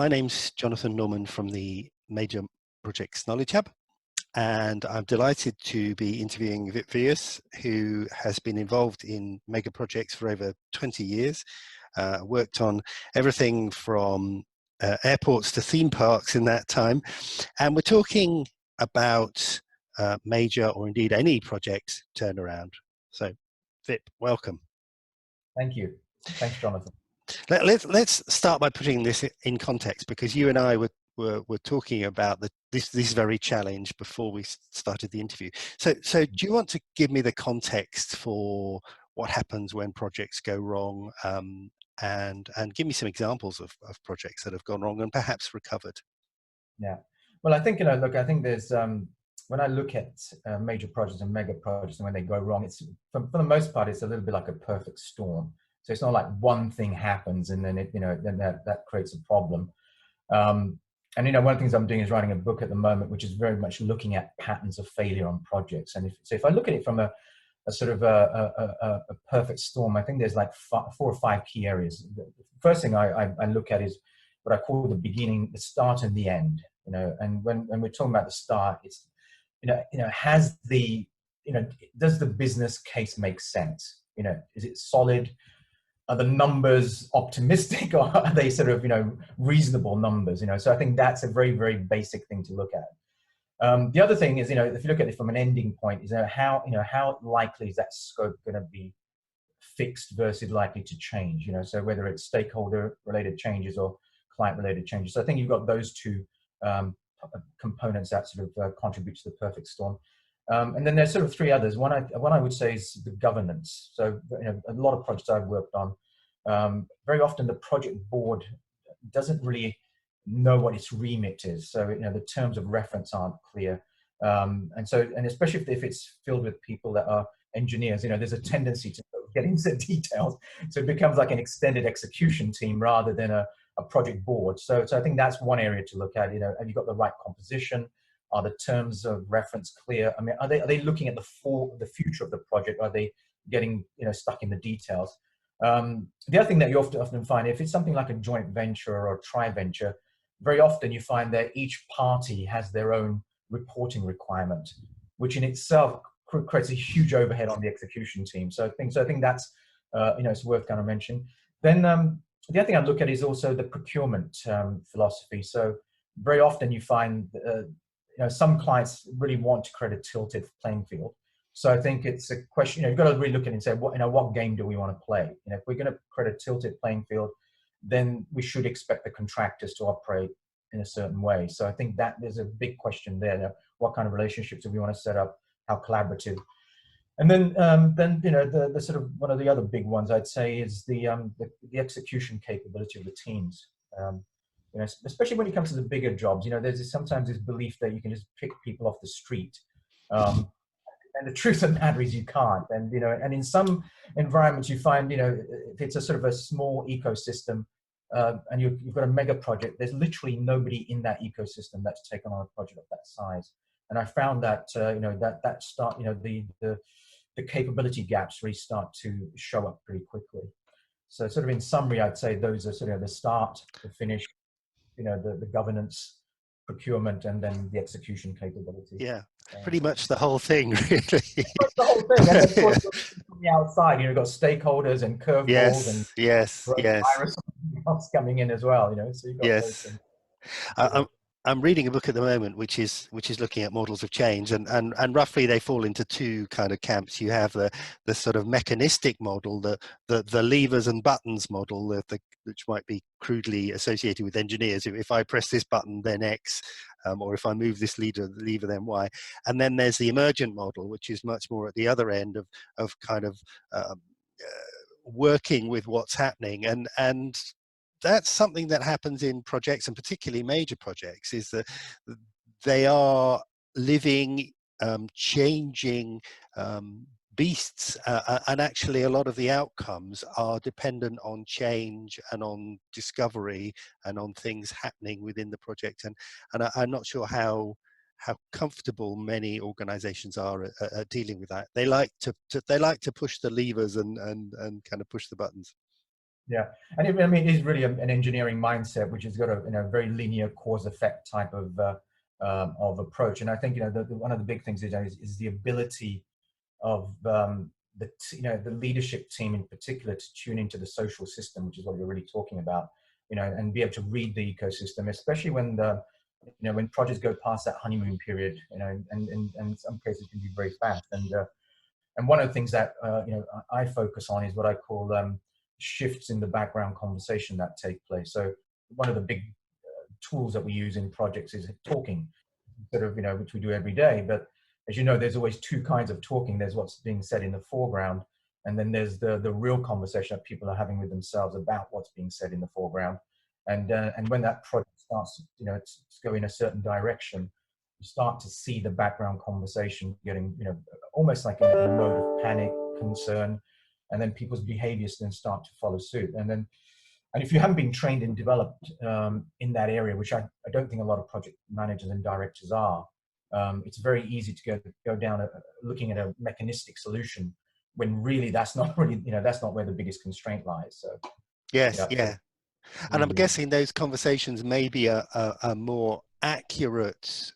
My name's Jonathan Norman from the Major Projects Knowledge Hub, and I'm delighted to be interviewing Vyas, who has been involved in mega projects for over 20 years, worked on everything from airports to theme parks in that time. And we're talking about major or indeed any project turnaround. So, Vip, welcome. Thank you. Thanks, Jonathan. Let's start by putting this in context, because you and I were talking about this very challenge before we started the interview. So do you want to give me the context for what happens when projects go wrong, and give me some examples of projects that have gone wrong and perhaps recovered? Yeah. Well, I think, look, I think there's, when I look at major projects and mega projects and when they go wrong, it's, for the most part, it's a little bit like a perfect storm. So it's not like one thing happens and then then that creates a problem. And one of the things I'm doing is writing a book at the moment, which is very much looking at patterns of failure on projects. And if I look at it from a sort of a perfect storm, I think there's like 4 or 5 key areas. The first thing I look at is what I call the beginning, the start and the end. And when we're talking about the start, it's has the does the business case make sense? Is it solid? Are the numbers optimistic, or are they sort of reasonable numbers? So I think that's a very, very basic thing to look at. The other thing is, if you look at it from an ending point, is how likely is that scope going to be fixed versus likely to change? So whether it's stakeholder related changes or client related changes. So I think you've got those 2 components that sort of contribute to the perfect storm. And then there's sort of 3 others. One I would say is the governance. So a lot of projects I've worked on, very often the project board doesn't really know what its remit is. So the terms of reference aren't clear, and especially if it's filled with people that are engineers, there's a tendency to get into details. So it becomes like an extended execution team rather than a project board. So I think that's one area to look at. Have you got the right composition? Are the terms of reference clear? I mean, are they looking at the future of the project? Are they getting stuck in the details? The other thing that you often find, if it's something like a joint venture or a tri-venture, very often you find that each party has their own reporting requirement, which in itself creates a huge overhead on the execution team. So I think that's it's worth kind of mentioning. Then the other thing I look at is also the procurement philosophy. So very often you find some clients really want to create a tilted playing field. So I think it's a question, you've got to really look at it and say, what game do we want to play? If we're going to create a tilted playing field, then we should expect the contractors to operate in a certain way. So I think that there's a big question there. What kind of relationships do we want to set up? How collaborative? And then the sort of one of the other big ones I'd say is the execution capability of the teams. Especially when it comes to the bigger jobs, there's sometimes this belief that you can just pick people off the street. And the truth of the matter is you can't. And, and in some environments you find, if it's a sort of a small ecosystem and you've got a mega project, there's literally nobody in that ecosystem that's taken on a project of that size. And I found that, the capability gaps really start to show up pretty quickly. So sort of in summary, I'd say those are sort of the start, the finish, the governance, procurement, and then the execution capability. Yeah, pretty much the whole thing, really. The whole thing. And of course, from the outside, you've got stakeholders and curveballs and yes. virus else coming in as well. So you've got those things. I'm reading a book at the moment, which is looking at models of change, and roughly they fall into 2 kind of camps. You have the sort of mechanistic model, the levers and buttons model, which might be crudely associated with engineers. If I press this button, then X, or if I move this lever, then Y. And then there's the emergent model, which is much more at the other end of kind of working with what's happening, and that's something that happens in projects, and particularly major projects, is that they are living, changing beasts, and actually a lot of the outcomes are dependent on change and on discovery and on things happening within the project. And I'm not sure how comfortable many organizations are at dealing with that. They like to push the levers and kind of push the buttons. Yeah, and I mean, it is really an engineering mindset, which has got a very linear cause effect type of approach. And I think one of the big things is the ability of the leadership team in particular to tune into the social system, which is what you're really talking about. And be able to read the ecosystem, especially when when projects go past that honeymoon period. And in some cases can be very fast. And one of the things that I focus on is what I call shifts in the background conversation that take place. So one of the big tools that we use in projects is talking, sort of which we do every day. But as you know, there's always two kinds of talking. There's what's being said in the foreground, and then there's the real conversation that people are having with themselves about what's being said in the foreground. And when that project starts, to go in a certain direction, you start to see the background conversation getting, almost like in a mode of panic, concern, and then people's behaviors then start to follow suit. And if you haven't been trained and developed in that area, which I don't think a lot of project managers and directors are, it's very easy to go down looking at a mechanistic solution when really that's not really, that's not where the biggest constraint lies. So Yes, yeah, yeah. And I'm guessing those conversations may be a more accurate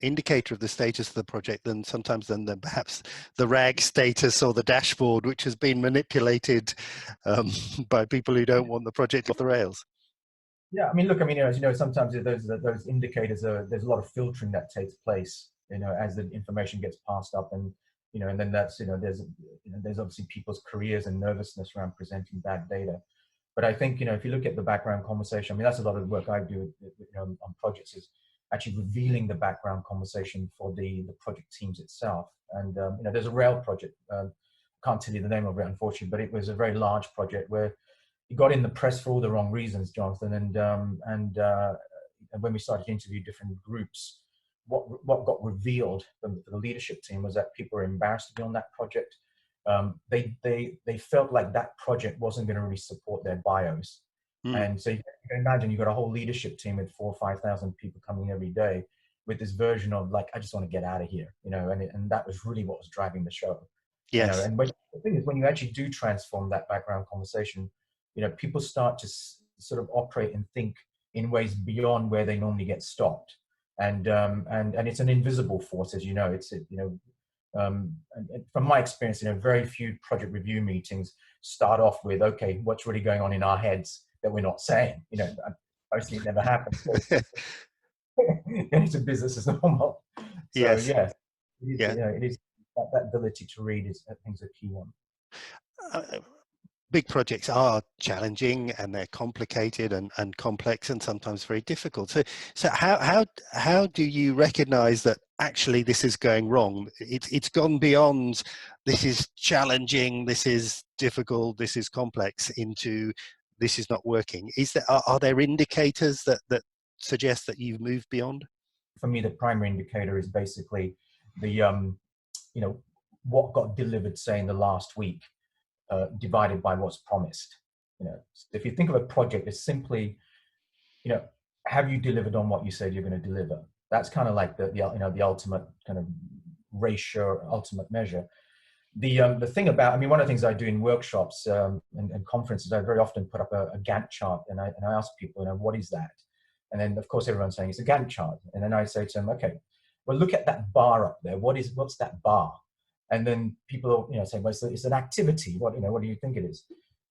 indicator of the status of the project than perhaps the RAG status or the dashboard, which has been manipulated by people who don't want the project off the rails. Yeah, I mean, look, as you know, sometimes those indicators there's a lot of filtering that takes place, as the information gets passed up, and and then that's there's obviously people's careers and nervousness around presenting bad data. But I think, if you look at the background conversation, I mean, that's a lot of the work I do on projects, is actually revealing the background conversation for the project teams itself. And, there's a rail project, can't tell you the name of it, unfortunately, but it was a very large project where it got in the press for all the wrong reasons, Jonathan. And when we started to interview different groups, what got revealed for the leadership team was that people were embarrassed to be on that project. They felt like that project wasn't going to really support their bios. And so you can imagine you've got a whole leadership team with 4,000 or 5,000 people coming every day with this version of like, I just want to get out of here, and that was really what was driving the show. Yes. And the thing is, when you actually do transform that background conversation, people start to sort of operate and think in ways beyond where they normally get stopped. And it's an invisible force, as you know. And from my experience, very few project review meetings start off with, okay, what's really going on in our heads that we're not saying? Mostly it never happens. It's a business as normal. So Yes. yes, it is, Yeah. it is that ability to read is, I think, is a key one. Big projects are challenging, and they're complicated and complex, and sometimes very difficult. So how do you recognize that actually this is going wrong? It's gone beyond this is challenging, this is difficult, this is complex, into this is not working. Are there indicators that suggest that you've moved beyond? For me, the primary indicator is basically the what got delivered, say, in the last week, divided by what's promised. So if you think of a project as simply, have you delivered on what you said you're going to deliver? That's kind of like the ultimate kind of ratio, ultimate measure. The thing about, one of the things I do in workshops and conferences, I very often put up a Gantt chart, and I ask people, what is that? And then of course everyone's saying it's a Gantt chart, and then I say to them, okay, well, look at that bar up there. What's that bar? And then people, say, well, it's an activity. What do you think it is?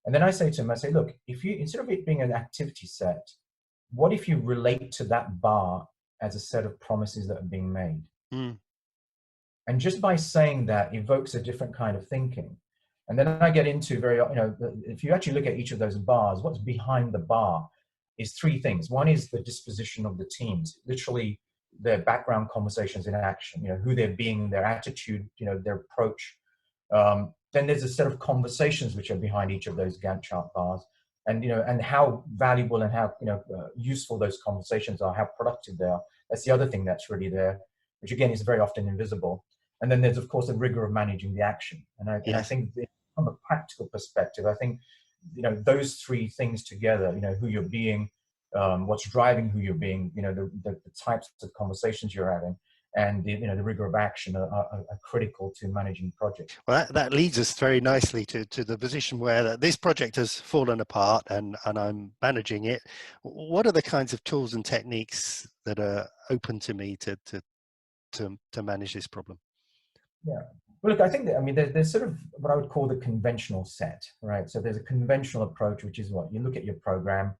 And then I say to them, look, if you, instead of it being an activity set, what if you relate to that bar as a set of promises that are being made? And just by saying that evokes a different kind of thinking. And then I get into if you actually look at each of those bars, what's behind the bar is three things. One is the disposition of the teams, literally their background conversations in action, who they're being, their attitude, their approach. Then there's a set of conversations which are behind each of those Gantt chart bars, and and how valuable and how useful those conversations are, how productive they are. That's the other thing that's really there, which again is very often invisible. And then there's of course the rigor of managing the action. And I think from a practical perspective, I think those three things together, who you're being, what's driving who you're being, the types of conversations you're having, and the rigor of action are critical to managing projects. Well, that leads us very nicely to the position where this project has fallen apart and I'm managing it. What are the kinds of tools and techniques that are open to me to manage this problem? Yeah. Well, look, I think that, I mean, there's sort of what I would call the conventional set, right? So there's a conventional approach, which is what you look at your program,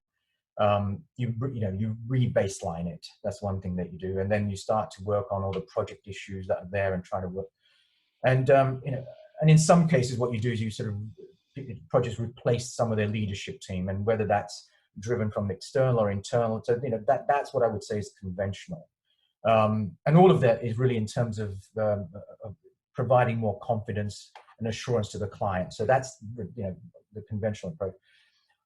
you re-baseline it. That's one thing that you do, and then you start to work on all the project issues that are there and try to work. And and in some cases, what you do is you sort of projects replace some of their leadership team, and whether that's driven from external or internal. So that's what I would say is conventional. And all of that is really in terms of providing more confidence and assurance to the client. So that's the conventional approach.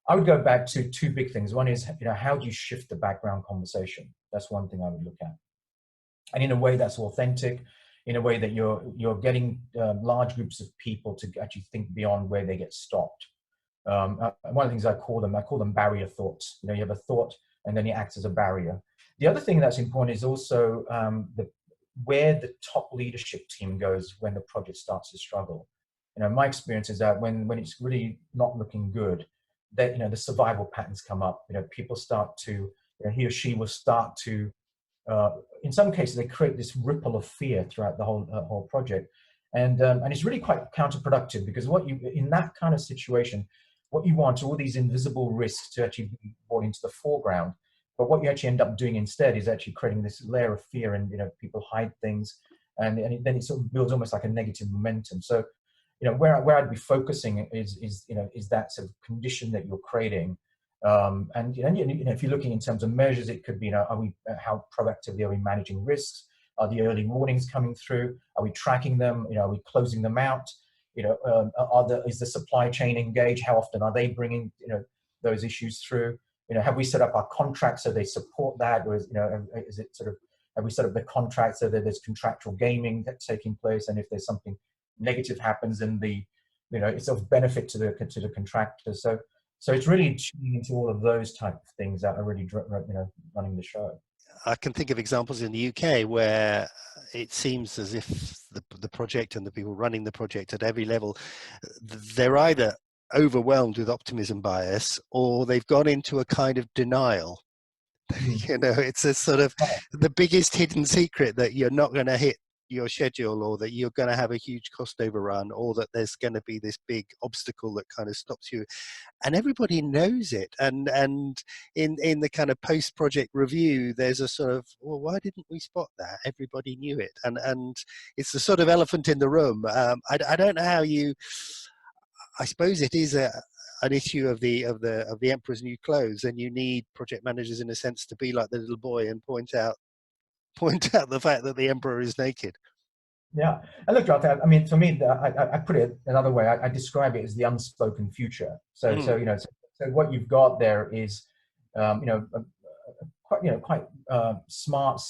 I would go back to two big things. One is, how do you shift the background conversation? That's one thing I would look at, and in a way that's authentic, in a way that you're getting large groups of people to actually think beyond where they get stopped. One of the things I call them barrier thoughts. You have a thought, and then it acts as a barrier. The other thing that's important is also where the top leadership team goes when the project starts to struggle. My experience is that when it's really not looking good, that the survival patterns come up. People start to, he or she will start to, in some cases, they create this ripple of fear throughout the whole project, and it's really quite counterproductive, because in that kind of situation, what you want are all these invisible risks to actually be brought into the foreground. But what you actually end up doing instead is actually creating this layer of fear, and people hide things, and then it sort of builds almost like a negative momentum. So where I'd be focusing is that sort of condition that you're creating. And if you're looking in terms of measures, it could be, how proactively are we managing risks? Are the early warnings coming through? Are we tracking them? Are we closing them out? Is the supply chain engaged? How often are they bringing those issues through? Have we set up our contracts so they support that, or is it sort of, have we set up the contracts so that there's contractual gaming that's taking place, and if there's something negative happens, then it's of benefit to the contractors. So it's really tuning into all of those type of things that are really running the show. I can think of examples in the UK where it seems as if the project and the people running the project at every level, they're either overwhelmed with optimism bias, or they've gone into a kind of denial. It's a sort of the biggest hidden secret that you're not going to hit your schedule, or that you're going to have a huge cost overrun, or that there's going to be this big obstacle that kind of stops you, and everybody knows it. And in the kind of post-project review, there's a sort of, well, why didn't we spot that? Everybody knew it, and it's the sort of elephant in the room. I don't know how you. I suppose it is an issue of the emperor's new clothes, and you need project managers in a sense to be like the little boy and point out the fact that the emperor is naked. Yeah, and look, I mean, for me, I put it another way. I describe it as the unspoken future. So what you've got there is, quite smart,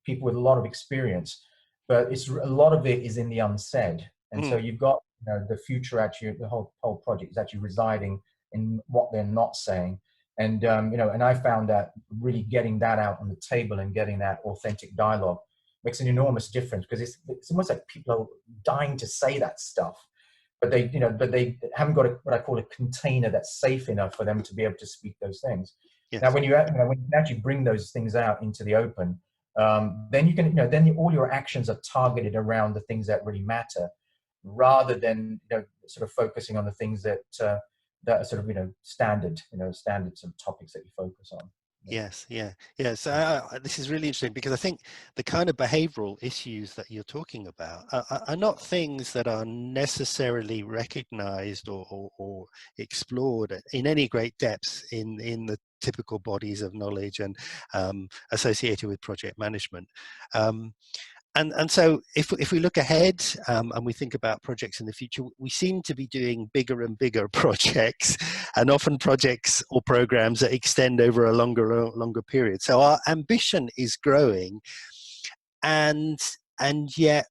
people with a lot of experience, but a lot of it is in the unsaid. And so you've got the future, actually, the whole project is actually residing in what they're not saying. And and I found that really getting that out on the table and getting that authentic dialogue makes an enormous difference, because it's almost like people are dying to say that stuff, but they haven't got what I call a container that's safe enough for them to be able to speak those things. Yes. Now, when you actually bring those things out into the open, then you can all your actions are targeted around the things that really matter, rather than sort of focusing on the things that are sort of standard sort of topics that you focus on. Yes, yeah. So this is really interesting, because I think the kind of behavioral issues that you're talking about are not things that are necessarily recognized or explored in any great depths in the typical bodies of knowledge and associated with project management. And so if we look ahead and we think about projects in the future, we seem to be doing bigger and bigger projects, and often projects or programs that extend over a longer period. So our ambition is growing, and yet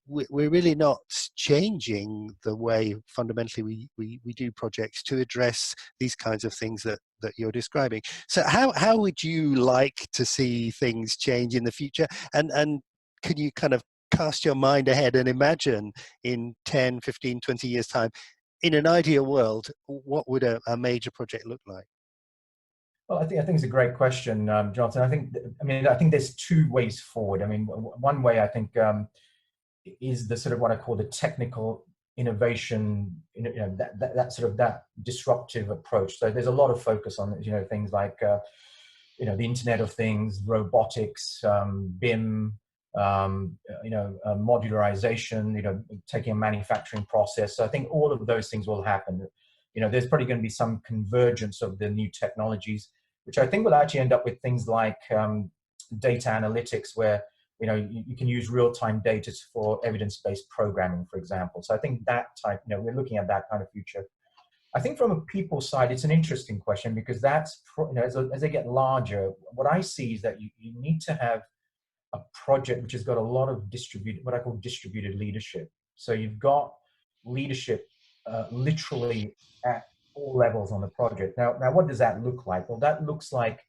we're really not changing the way fundamentally we do projects to address these kinds of things that you're describing. So how would you like to see things change in the future? And can you kind of cast your mind ahead and imagine in 10, 15, 20 years time, in an ideal world, what would a major project look like? Well, I think it's a great question, Jonathan. I think there's two ways forward. I mean, one way I think is the sort of what I call the technical innovation, that disruptive approach. So there's a lot of focus on things like the Internet of Things, robotics, BIM, modularization, taking a manufacturing process. So I think all of those things will happen. There's probably going to be some convergence of the new technologies, which I think will actually end up with things like data analytics, where you can use real-time data for evidence-based programming, for example. So I think that type, we're looking at that kind of future. I think from a people side, it's an interesting question, because that's, as they get larger, what I see is that you need to have a project which has got a lot of what I call distributed leadership. So you've got leadership literally at all levels on the project. Now, what does that look like? Well, that looks like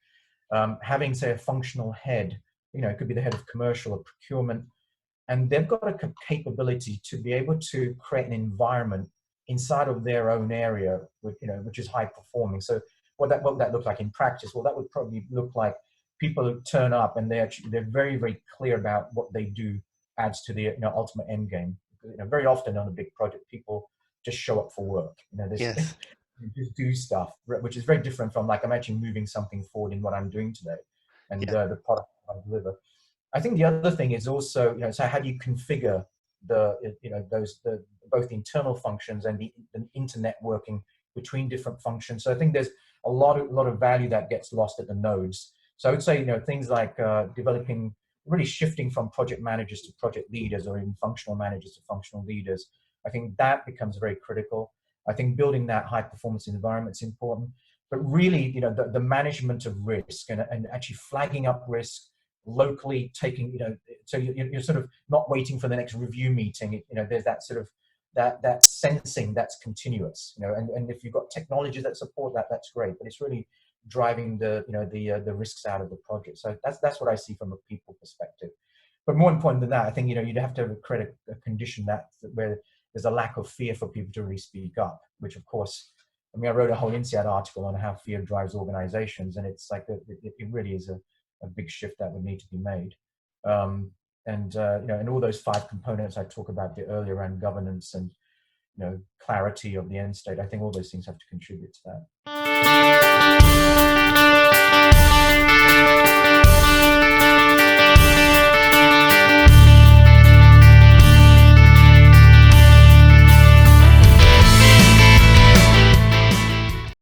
having, say, a functional head. It could be the head of commercial or procurement, and they've got a capability to be able to create an environment inside of their own area, which is high performing. So what would that look like in practice? Well, that would probably look like people who turn up and they're very, very clear about what they do adds to the ultimate end game. Very often on a big project, people just show up for work. Yes. Just do stuff, which is very different from, like, I'm actually moving something forward in what I'm doing today, and Yeah. the product I deliver. I think the other thing is also, so how do you configure both the internal functions and the internetworking between different functions. So I think there's a lot of value that gets lost at the nodes. So I would say, things like developing, really shifting from project managers to project leaders, or even functional managers to functional leaders. I think that becomes very critical. I think building that high performance environment is important, but really, the management of risk and actually flagging up risk locally, taking, so you're sort of not waiting for the next review meeting. There's that sort of that sensing that's continuous, and if you've got technologies that support that, that's great, but it's really driving the risks out of the project. So that's what I see from a people perspective. But more important than that, I think you'd have to create a condition where there's a lack of fear for people to really speak up, which, of course, I mean, I wrote a whole INSEAD article on how fear drives organizations, and it's like it really is a big shift that would need to be made. And all those 5 components I talked about earlier around governance and clarity of the end state, I think all those things have to contribute to that.